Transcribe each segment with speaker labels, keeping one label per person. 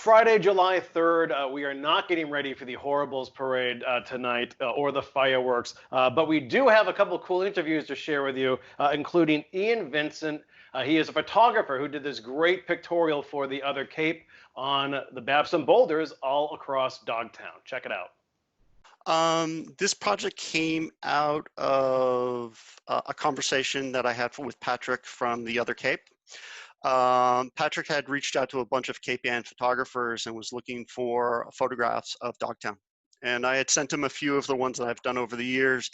Speaker 1: Friday, July 3rd. We are not getting ready for the Horribles parade tonight or the fireworks, but we do have a couple cool interviews to share with you, including Eoin Vincent. He is a photographer who did this great pictorial for the Other Cape on the Babson Boulders all across Dogtown. Check it out.
Speaker 2: This project came out of a conversation that I had with Patrick from the Other Cape. Patrick had reached out to a bunch of Cape Ann photographers and was looking for photographs of Dogtown. And I had sent him a few of the ones that I've done over the years.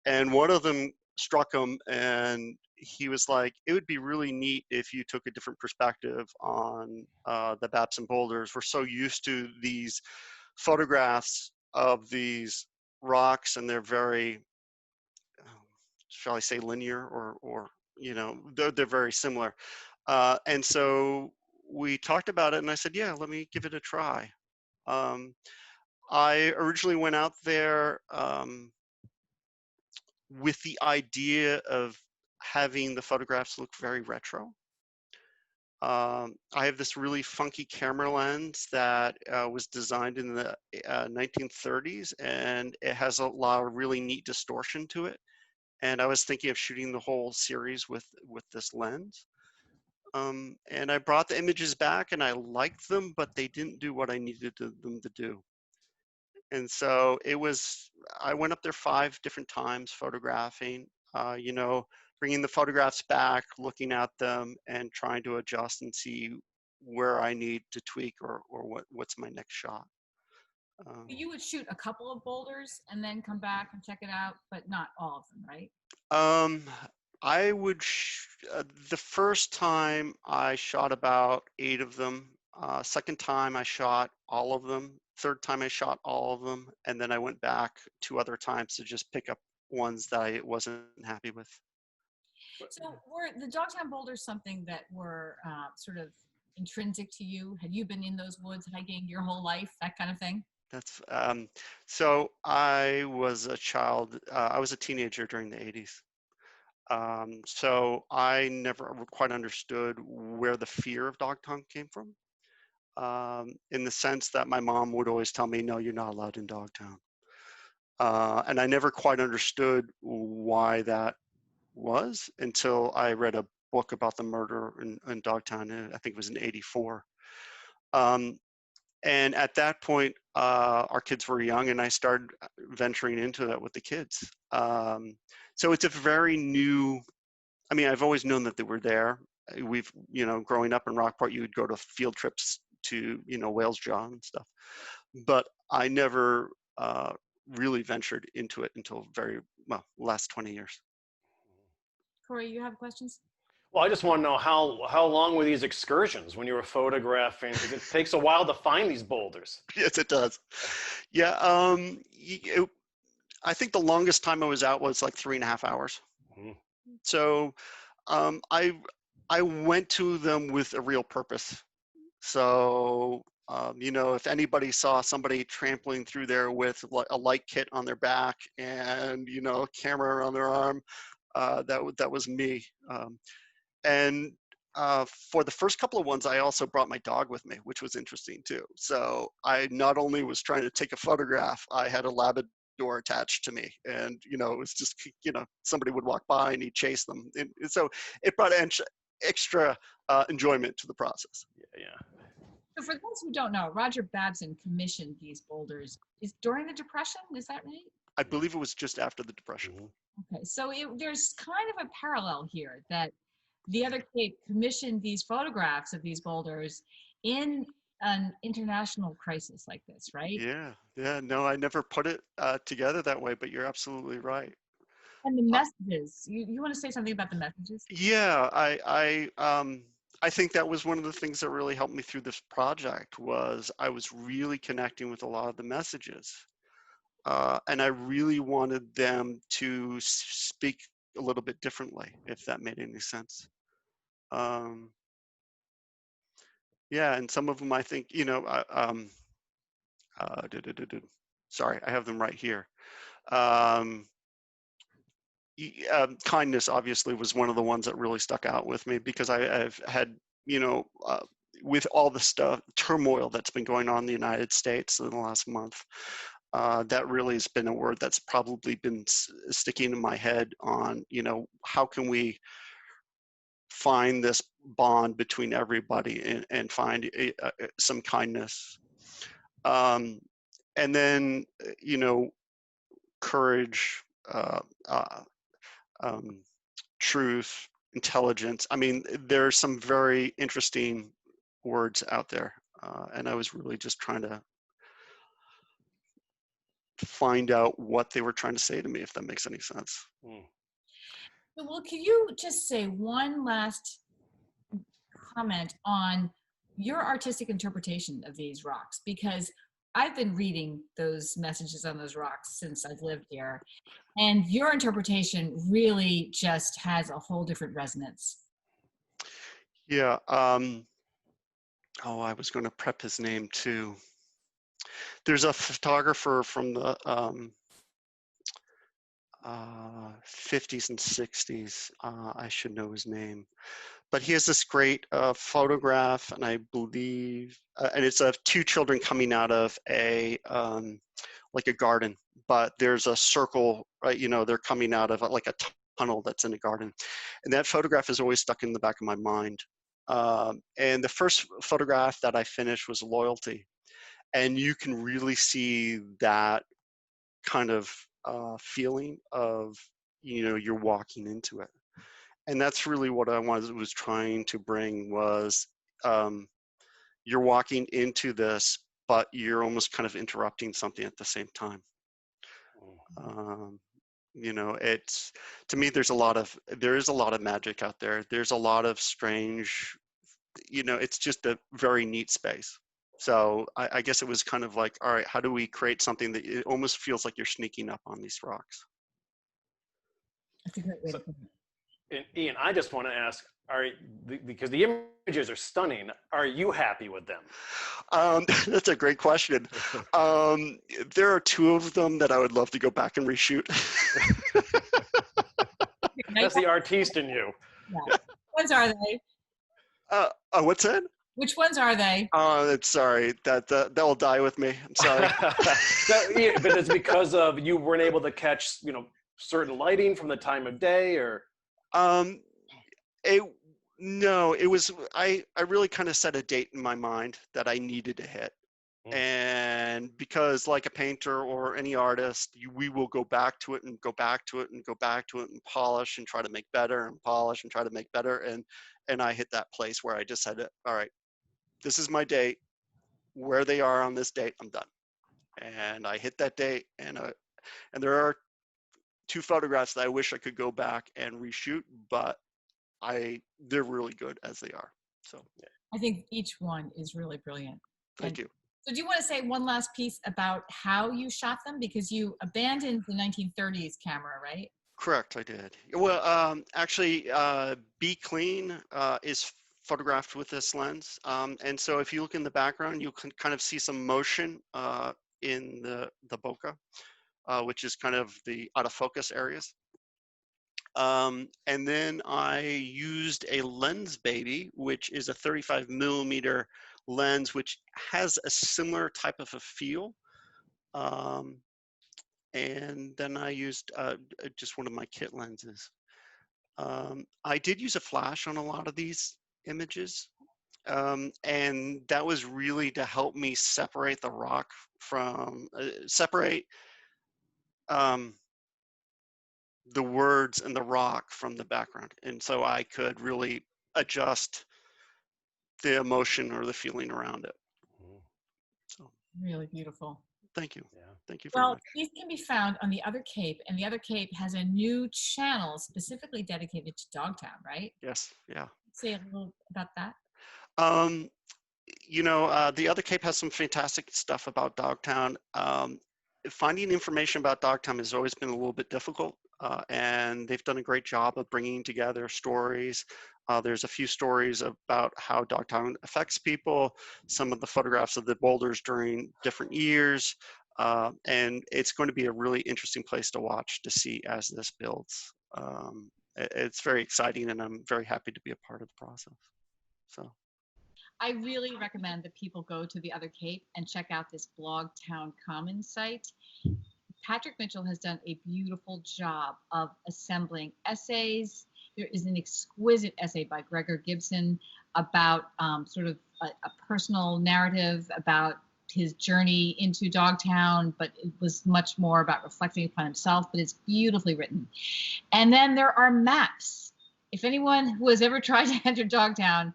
Speaker 2: And one of them struck him, and he was like, it would be really neat if you took a different perspective on the Babson Boulders. We're so used to these photographs of these rocks, and they're very, shall I say, linear, or you know, they're very similar. And so we talked about it, and I said, yeah, let me give it a try. I originally went out there with the idea of having the photographs look very retro. I have this really funky camera lens that was designed in the 1930s, and it has a lot of really neat distortion to it. And I was thinking of shooting the whole series with this lens. And I brought the images back, and I liked them, but they didn't do what I needed them to do. And so I went up there 5 different times photographing, you know, bringing the photographs back, looking at them, and trying to adjust and see where I need to tweak or what's my next shot.
Speaker 3: You would shoot a couple of boulders and then come back and check it out, but not all of them, right?
Speaker 2: I would, the first time I shot about 8 of them. Second time I shot all of them. Third time I shot all of them. And then I went back 2 other times to just pick up ones that I wasn't happy with.
Speaker 3: So were the Dogtown boulders something that were sort of intrinsic to you? Had you been in those woods hiking your whole life, that kind of thing?
Speaker 2: That's, so I was a child, I was a teenager during the 80s. So I never quite understood where the fear of Dogtown came from. In the sense that my mom would always tell me, no, you're not allowed in Dogtown. And I never quite understood why that was until I read a book about the murder in Dogtown. I think it was in '84. And at that point, our kids were young, and I started venturing into that with the kids. So it's a very new, I mean, I've always known that they were there. We've, you know, growing up in Rockport, you would go to field trips to, you know, Wales Jaw and stuff. But I never really ventured into it until last 20 years.
Speaker 3: Corey, you have questions?
Speaker 1: Well, I just want to know how long were these excursions when you were photographing? Because it takes a while to find these boulders.
Speaker 2: Yes, it does. Yeah, I think the longest time I was out was like 3.5 hours. Mm-hmm. So I went to them with a real purpose. So you know, if anybody saw somebody trampling through there with a light kit on their back and, you know, a camera on their arm, that was me. And for the first couple of ones, I also brought my dog with me, which was interesting too. So I not only was trying to take a photograph, I had a Labrador attached to me, and, you know, it was just, you know, somebody would walk by and he'd chase them, and so it brought extra enjoyment to the process.
Speaker 1: Yeah.
Speaker 3: So for those who don't know, Roger Babson commissioned these boulders during the Depression. Is that right?
Speaker 2: I believe it was just after the Depression.
Speaker 3: Okay, so there's kind of a parallel here that the Other Cape commissioned these photographs of these boulders in an international crisis like this, right?
Speaker 2: Yeah. No, I never put it together that way, but you're absolutely right.
Speaker 3: And the messages. You want to say something about the messages?
Speaker 2: Yeah, I think that was one of the things that really helped me through this project. Was I was really connecting with a lot of the messages, and I really wanted them to speak a little bit differently, if that made any sense. Yeah, and some of them, I think, you know, sorry, I have them right here. Kindness obviously was one of the ones that really stuck out with me, because I've had, you know, with all the stuff, turmoil that's been going on in the United States in the last month, that really has been a word that's probably been sticking in my head on, how can we find this bond between everybody and find some kindness. And then, courage, truth, intelligence. I mean, there's some very interesting words out there. And I was really just trying to find out what they were trying to say to me, if that makes any sense.
Speaker 3: Well, can you just say one last comment on your artistic interpretation of these rocks? Because I've been reading those messages on those rocks since I've lived here, and your interpretation really just has a whole different resonance.
Speaker 2: Yeah. I was going to prep his name too. There's a photographer from the 50s and 60s. I should know his name, but he has this great photograph, and I believe, and it's of two children coming out of a like a garden, but there's a circle, right? They're coming out of like a tunnel that's in a garden, and that photograph is always stuck in the back of my mind. And the first photograph that I finished was Loyalty, and you can really see that kind of feeling of, you're walking into it. And that's really what I was trying to bring was, you're walking into this, but you're almost kind of interrupting something at the same time. It's, to me, there is a lot of magic out there. There's a lot of strange, it's just a very neat space. So I guess it was kind of like, all right, how do we create something that it almost feels like you're sneaking up on these rocks?
Speaker 3: That's a great way to put it.
Speaker 1: And Ian, I just want to ask, because the images are stunning, are you happy with them?
Speaker 2: That's a great question. There are two of them that I would love to go back and reshoot.
Speaker 1: That's the artiste in you.
Speaker 3: Yeah. Which ones are they?
Speaker 2: What's that?
Speaker 3: Which ones are they?
Speaker 2: Sorry, that will die with me. I'm sorry.
Speaker 1: But it's because of you weren't able to catch, certain lighting from the time of day, or?
Speaker 2: No, it was, I really kind of set a date in my mind that I needed to hit. And because like a painter or any artist, we will go back to it and go back to it and go back to it and polish and try to make better and polish and try to make better. And I hit that place where I just said, all right, this is my date. Where they are on this date, I'm done. And I hit that date, and there are two photographs that I wish I could go back and reshoot, but they're really good as they are. So
Speaker 3: I think each one is really brilliant.
Speaker 2: Thank you.
Speaker 3: So do you want to say one last piece about how you shot them? Because you abandoned the 1930s camera, right?
Speaker 2: Correct, I did. Well, actually, Be Clean is photographed with this lens. And so if you look in the background, you can kind of see some motion in the bokeh, which is kind of the out of focus areas. And then I used a Lens Baby, which is a 35 millimeter lens, which has a similar type of a feel. And then I used just one of my kit lenses. I did use a flash on a lot of these images. And that was really to help me separate the rock from, separate the words and the rock from the background. And so I could really adjust the emotion or the feeling around it. So
Speaker 3: Really beautiful.
Speaker 2: thank you.
Speaker 1: Yeah.
Speaker 2: Thank you very much.
Speaker 3: These can be found on The Other Cape, and The Other Cape has a new channel specifically dedicated to Dogtown, right?
Speaker 2: Yes, yeah.
Speaker 3: Say a little about that.
Speaker 2: The Other Cape has some fantastic stuff about Dogtown. Finding information about Dogtown has always been a little bit difficult, and they've done a great job of bringing together stories. There's a few stories about how Dogtown affects people, some of the photographs of the boulders during different years, and it's going to be a really interesting place to watch to see as this builds. It's very exciting, and I'm very happy to be a part of the process. So.
Speaker 3: I really recommend that people go to the Other Cape and check out this Dogtown Commons site. Patrick Mitchell has done a beautiful job of assembling essays. There is an exquisite essay by Gregor Gibson about sort of a personal narrative about his journey into Dogtown, but it was much more about reflecting upon himself, but it's beautifully written. And then there are maps. If anyone who has ever tried to enter Dogtown,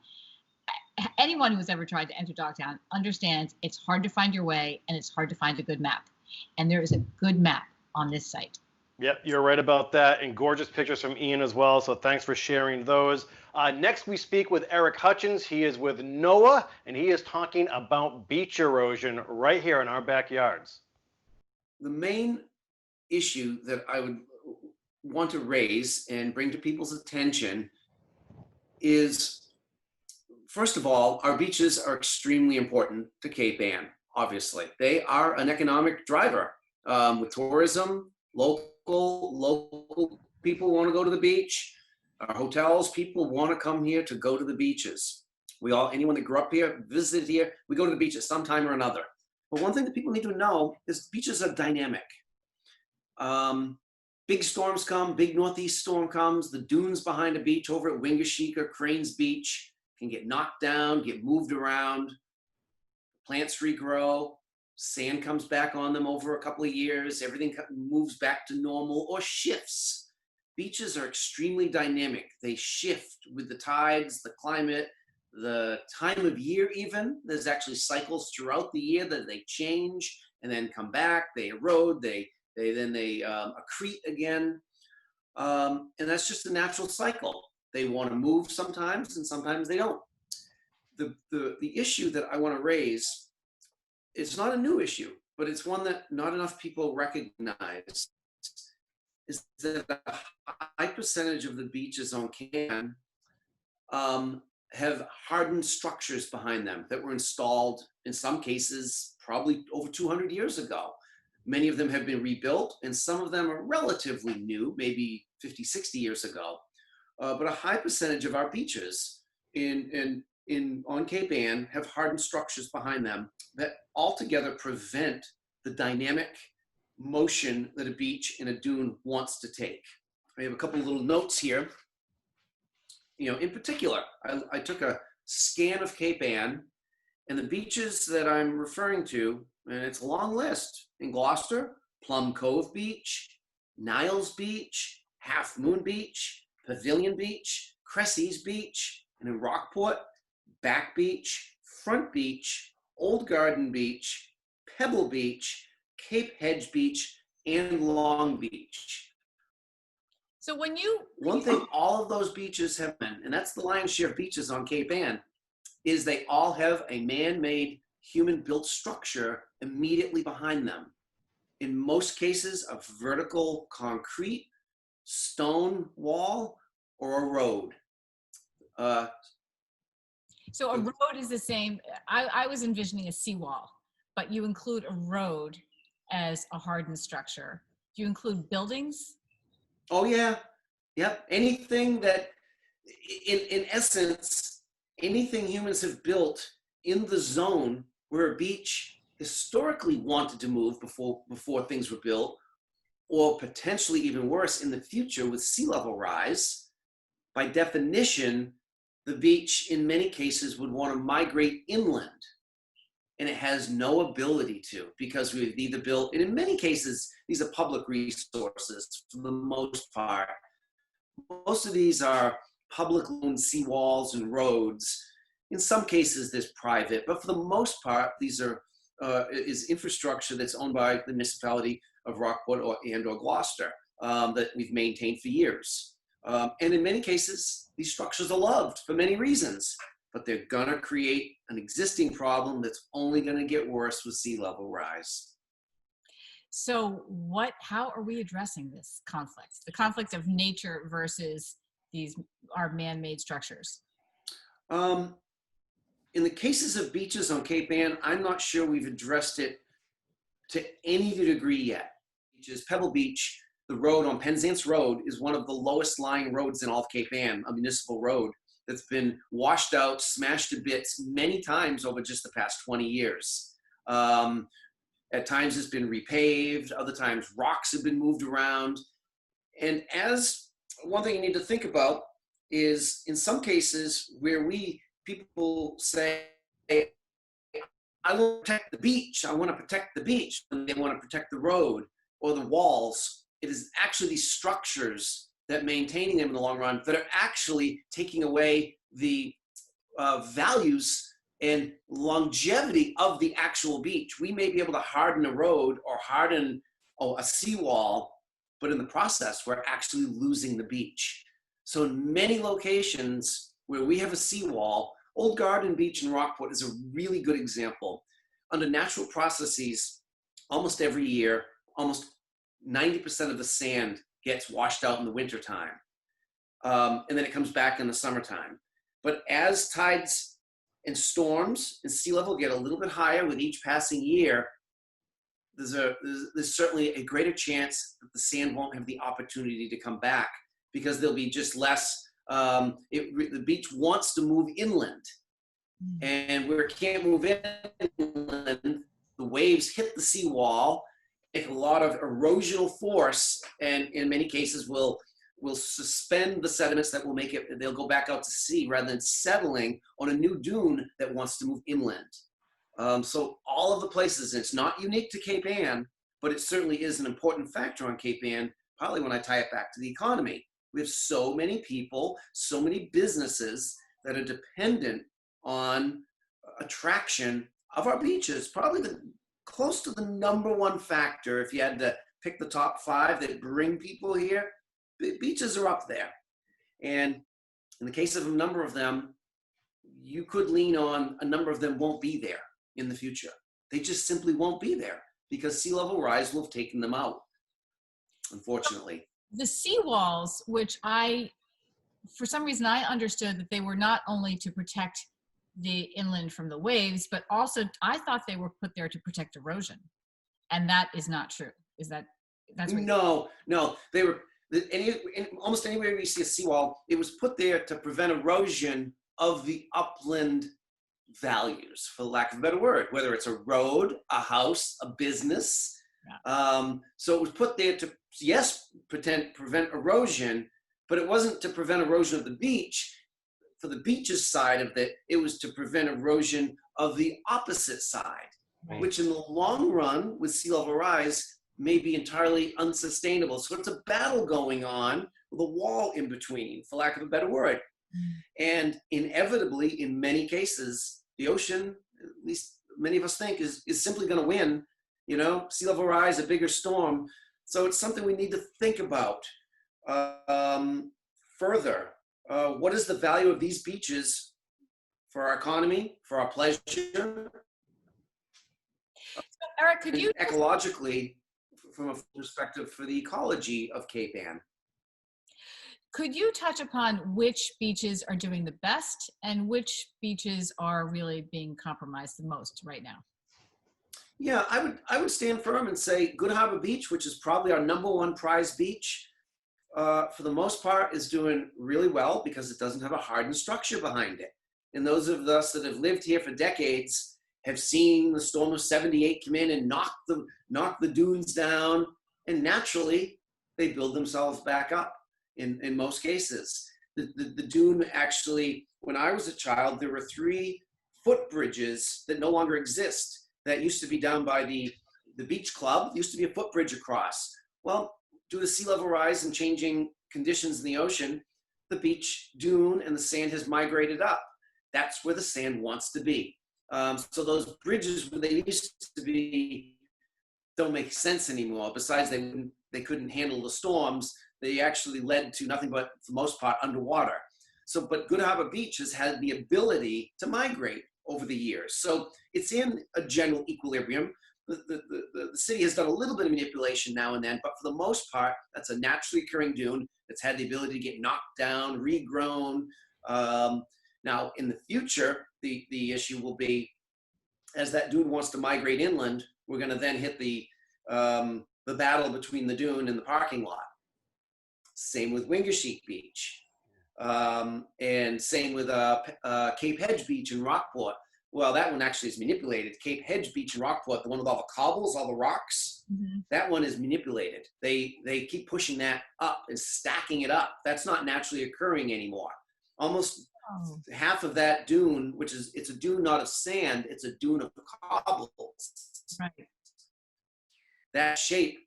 Speaker 3: anyone who has ever tried to enter Dogtown understands it's hard to find your way and it's hard to find a good map. And there is a good map on this site.
Speaker 1: Yep, you're right about that, and gorgeous pictures from Ian as well, so thanks for sharing those. Next, we speak with Eric Hutchins. He is with NOAA, and he is talking about beach erosion right here in our backyards.
Speaker 4: The main issue that I would want to raise and bring to people's attention is, first of all, our beaches are extremely important to Cape Ann, obviously. They are an economic driver with tourism, local people want to go to the beach. Our hotels, people want to come here to go to the beaches. Anyone that grew up here, visited here, we go to the beach at some time or another. But one thing that people need to know is beaches are dynamic. Big storms come, big northeast storm comes, the dunes behind a beach over at Wingashika, Cranes Beach can get knocked down, get moved around, plants regrow, sand comes back on them over a couple of years, everything moves back to normal or shifts. Beaches are extremely dynamic. They shift with the tides, the climate, the time of year even. There's actually cycles throughout the year that they change and then come back, they erode, they accrete again. And that's just a natural cycle. They want to move sometimes and sometimes they don't. The issue that I want to raise, it's not a new issue, but it's one that not enough people recognize, is that a high percentage of the beaches on Cape Ann have hardened structures behind them that were installed, in some cases, probably over 200 years ago. Many of them have been rebuilt, and some of them are relatively new, maybe 50, 60 years ago. But a high percentage of our beaches on Cape Ann have hardened structures behind them that altogether prevent the dynamic motion that a beach and a dune wants to take. I have a couple of little notes here. In particular, I took a scan of Cape Ann, and the beaches that I'm referring to, and it's a long list, in Gloucester, Plum Cove Beach, Niles Beach, Half Moon Beach, Pavilion Beach, Cressy's Beach, and in Rockport, Back Beach, Front Beach, Old Garden Beach, Pebble Beach, Cape Hedge Beach, and Long Beach.
Speaker 3: So
Speaker 4: one thing all of those beaches have been, and that's the lion's share of beaches on Cape Ann, is they all have a man-made, human-built structure immediately behind them. In most cases, a vertical concrete, stone wall, or a road.
Speaker 3: So a road is the same. I was envisioning a seawall, but you include a road as a hardened structure. Do you include buildings?
Speaker 4: Oh yeah, yep. Anything that, in essence, anything humans have built in the zone where a beach historically wanted to move before things were built, or potentially even worse in the future with sea level rise, by definition, the beach in many cases would want to migrate inland. And it has no ability to, because we've either built, and in many cases, these are public resources for the most part. Most of these are public owned seawalls and roads. In some cases, there's private, but for the most part, these is infrastructure that's owned by the municipality of Rockport or Gloucester that we've maintained for years. And in many cases, these structures are loved for many reasons, but they're gonna create an existing problem that's only gonna get worse with sea level rise.
Speaker 3: So how are we addressing this conflict? The conflict of nature versus our man-made structures?
Speaker 4: In the cases of beaches on Cape Ann, I'm not sure we've addressed it to any degree yet. Beaches, Pebble Beach, the road on Penzance Road is one of the lowest lying roads in all of Cape Ann, a municipal road that's been washed out, smashed to bits many times over just the past 20 years. At times it's been repaved, other times rocks have been moved around. And as one thing you need to think about is in some cases where people say, I want to protect the beach, I want to protect the beach, and they want to protect the road or the walls. It is actually these structures that maintaining them in the long run that are actually taking away the values and longevity of the actual beach. We may be able to harden a road or harden a seawall, but in the process, we're actually losing the beach. So in many locations where we have a seawall, Old Garden Beach in Rockport is a really good example. Under natural processes, almost every year, almost 90% of the sand gets washed out in the wintertime. And then it comes back in the summertime. But as tides and storms and sea level get a little bit higher with each passing year, there's certainly a greater chance that the sand won't have the opportunity to come back because there'll be just less, the beach wants to move inland. And where it can't move inland, the waves hit the seawall, make a lot of erosional force, and in many cases will suspend the sediments that will make it, they'll go back out to sea rather than settling on a new dune that wants to move inland. So all of the places, it's not unique to Cape Ann, but it certainly is an important factor on Cape Ann, probably when I tie it back to the economy. We have so many people, so many businesses that are dependent on attraction of our beaches, probably close to the number one factor. If you had to pick the top 5 that bring people here, the beaches are up there. And in the case of a number of them, you could lean on a number of them won't be there in the future. They just simply won't be there because sea level rise will have taken them out, unfortunately.
Speaker 3: The seawalls, which for some reason I understood that they were not only to protect the inland from the waves, but also I thought they were put there to protect erosion. And that is not true. That's what
Speaker 4: No, they were, almost anywhere you see a seawall, it was put there to prevent erosion of the upland values, for lack of a better word, whether it's a road, a house, a business. Yeah. So it was put there to, yes, prevent erosion, but it wasn't to prevent erosion of the beach. For the beach's side of it was to prevent erosion of the opposite side, right, which in the long run with sea level rise may be entirely unsustainable. So it's a battle going on with a wall in between, for lack of a better word. And inevitably, in many cases, the ocean, at least many of us think, is simply going to win. You know, sea level rise, a bigger storm. So it's something we need to think about further. What is the value of these beaches for our economy, for our pleasure?
Speaker 3: Eric, could you
Speaker 4: ecologically, from a perspective for the ecology of Cape Ann?
Speaker 3: Could you touch upon which beaches are doing the best and which beaches are really being compromised the most right now?
Speaker 4: Yeah, I would stand firm and say Good Harbor Beach, which is probably our #1 prize beach, for the most part is doing really well because it doesn't have a hardened structure behind it. And those of us that have lived here for decades have seen the storm of '78 come in and knock the dunes down, and naturally they build themselves back up in most cases. The dune actually, when I was a child, there were 3 footbridges that no longer exist that used to be down by the beach club. There used to be a footbridge across. Well, due to sea level rise and changing conditions in the ocean, the beach dune and the sand has migrated up. That's where the sand wants to be. So those bridges where they used to be don't make sense anymore. Besides, they couldn't handle the storms. They actually led to nothing but, for the most part, underwater. So, but Good Harbor Beach has had the ability to migrate over the years. So it's in a general equilibrium. The city has done a little bit of manipulation now and then, but for the most part, that's a naturally occurring dune that's had the ability to get knocked down, regrown. Now, in the future, the issue will be, as that dune wants to migrate inland, we're going to then hit the battle between the dune and the parking lot. Same with Wingasheek Beach. And same with Cape Hedge Beach in Rockport. Well, that one actually is manipulated. Cape Hedge Beach in Rockport, the one with all the cobbles, all the rocks, that one is manipulated. They keep pushing that up and stacking it up. That's not naturally occurring anymore. Almost half of that dune, it's a dune not of sand, it's a dune of cobbles.
Speaker 3: Right.
Speaker 4: That shape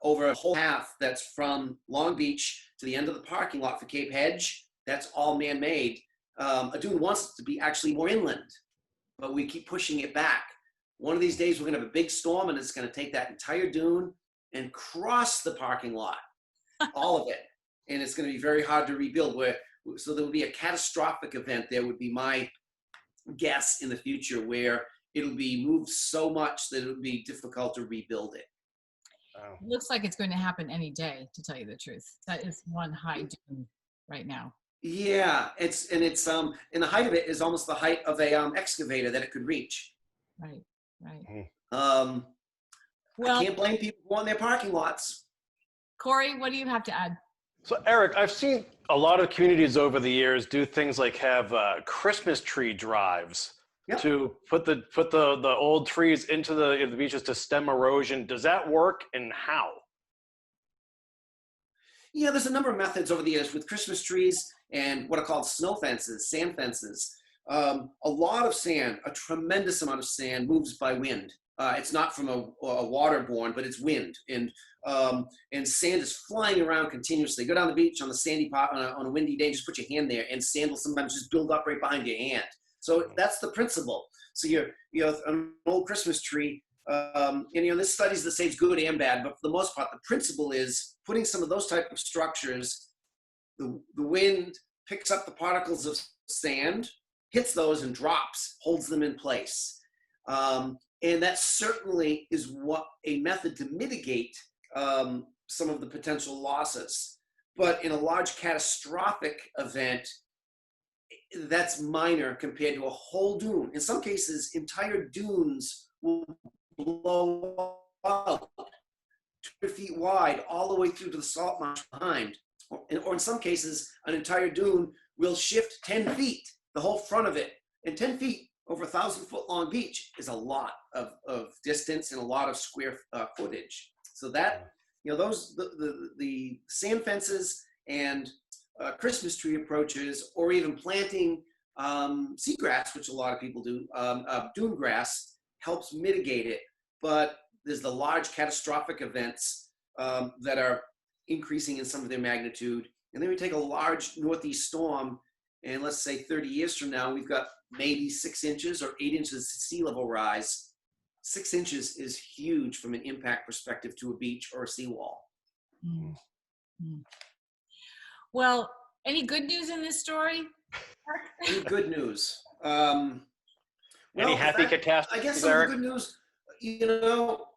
Speaker 4: over a whole half that's from Long Beach to the end of the parking lot for Cape Hedge, that's all man-made. A dune wants it to be actually more inland, but we keep pushing it back. One of these days we're gonna have a big storm and it's gonna take that entire dune and cross the parking lot, all of it. And it's gonna be very hard to rebuild. So there will be a catastrophic event, there would be my guess in the future, where it'll be moved so much that it would be difficult to rebuild it.
Speaker 1: Wow.
Speaker 3: It looks like it's going to happen any day, to tell you the truth. That is one high dune right now.
Speaker 4: Yeah, and the height of it is almost the height of a excavator that it could reach.
Speaker 3: Right.
Speaker 4: Well,
Speaker 3: Well,
Speaker 4: I can't blame people who want their parking lots.
Speaker 3: Corey, what do you have to add?
Speaker 1: So Eric, I've seen a lot of communities over the years do things like have Christmas tree drives to put the old trees into the beaches to stem erosion. Does that work, and how?
Speaker 4: Yeah, there's a number of methods over the years with Christmas trees and what are called snow fences, sand fences. A lot of sand, a tremendous amount of sand moves by wind. It's not from a waterborne, but it's wind. And sand is flying around continuously. Go down the beach on the sandy part on a windy day, just put your hand there, and sand will sometimes just build up right behind your hand. So that's the principle. So you have an old Christmas tree, and this studies that say it's good and bad, but for the most part, the principle is putting some of those type of structures. The wind picks up the particles of sand, hits those and drops, holds them in place. And that certainly is what a method to mitigate some of the potential losses. But in a large catastrophic event, that's minor compared to a whole dune. In some cases, entire dunes will blow out 200 feet wide all the way through to the salt marsh behind. Or in some cases, an entire dune will shift 10 feet, the whole front of it. And 10 feet over 1,000-foot long beach is a lot of distance and a lot of square footage. So that, the sand fences and Christmas tree approaches, or even planting seagrass, which a lot of people do, dune grass, helps mitigate it. But there's the large catastrophic events that are increasing in some of their magnitude. And then we take a large northeast storm, and let's say 30 years from now, we've got maybe 6 inches or 8 inches sea level rise. 6 inches is huge from an impact perspective to a beach or a seawall.
Speaker 3: Mm-hmm. Well, any good news in this story?
Speaker 4: Any good news?
Speaker 1: Any happy catastrophes?
Speaker 4: I guess some of the good news,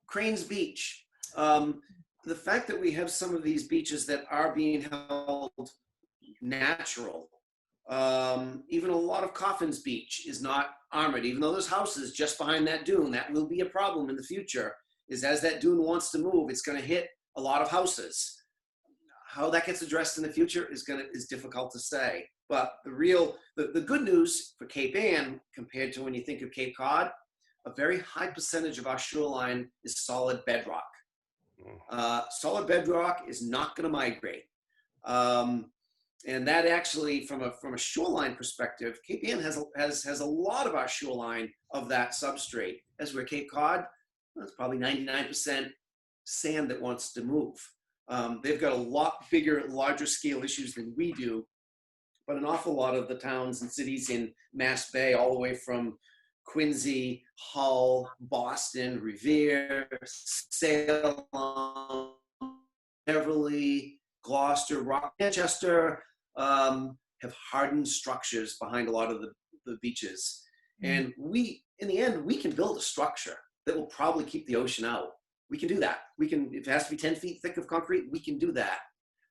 Speaker 4: Cranes Beach. The fact that we have some of these beaches that are being held natural. Even a lot of Coffin's Beach is not armored, even though there's houses just behind that dune. That will be a problem in the future, is as that dune wants to move, it's going to hit a lot of houses. How that gets addressed in the future is difficult to say. But the good news for Cape Ann, compared to when you think of Cape Cod, a very high percentage of our shoreline is solid bedrock. Solid bedrock is not going to migrate. And that actually, from a shoreline perspective, Cape Ann has a lot of our shoreline of that substrate. As where Cape Cod, it's probably 99% sand that wants to move. They've got a lot bigger, larger scale issues than we do, but an awful lot of the towns and cities in Mass Bay, all the way from Quincy, Hull, Boston, Revere, Salem, Beverly, Gloucester, Manchester, have hardened structures behind a lot of the beaches. And in the end, we can build a structure that will probably keep the ocean out. We can do that. If it has to be 10 feet thick of concrete, we can do that.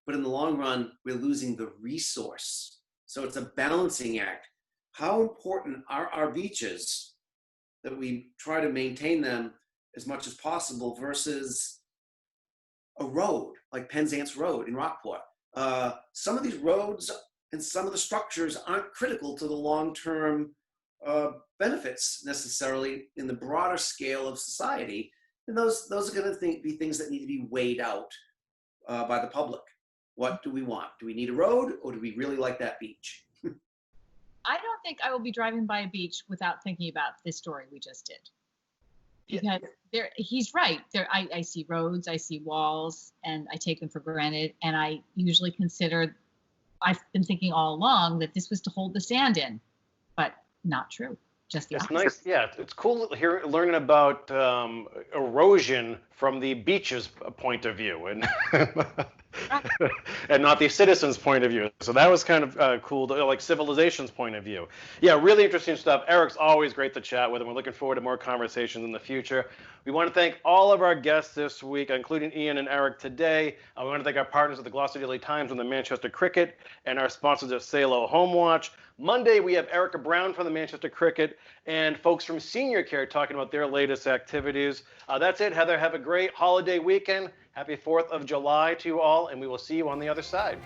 Speaker 4: But in the long run, we're losing the resource. So it's a balancing act. How important are our beaches that we try to maintain them as much as possible versus a road like Penzance Road in Rockport? Some of these roads and some of the structures aren't critical to the long-term benefits necessarily in the broader scale of society. And those are going to be things that need to be weighed out by the public. What do we want? Do we need a road, or do we really like that beach?
Speaker 3: I don't think I will be driving by a beach without thinking about this story we just did. Because he's right. I see roads, I see walls, and I take them for granted. And I usually consider, I've been thinking all along that this was to hold the sand in, but not true. Just the
Speaker 1: It's
Speaker 3: opposite.
Speaker 1: nice. Yeah, it's cool learning about erosion from the beach's point of view, and and not the citizens' point of view. So that was kind of cool, like civilization's point of view. Yeah, really interesting stuff. Eric's always great to chat with, and we're looking forward to more conversations in the future. We want to thank all of our guests this week, including Ian and Eric today. We want to thank our partners at the Gloucester Daily Times and the Manchester Cricket, and our sponsors at Salo Home Watch. Monday, we have Erica Brown from the Manchester Cricket and folks from Senior Care talking about their latest activities. That's it, Heather. Have a great holiday weekend. Happy 4th of July to you all, and we will see you on the other side.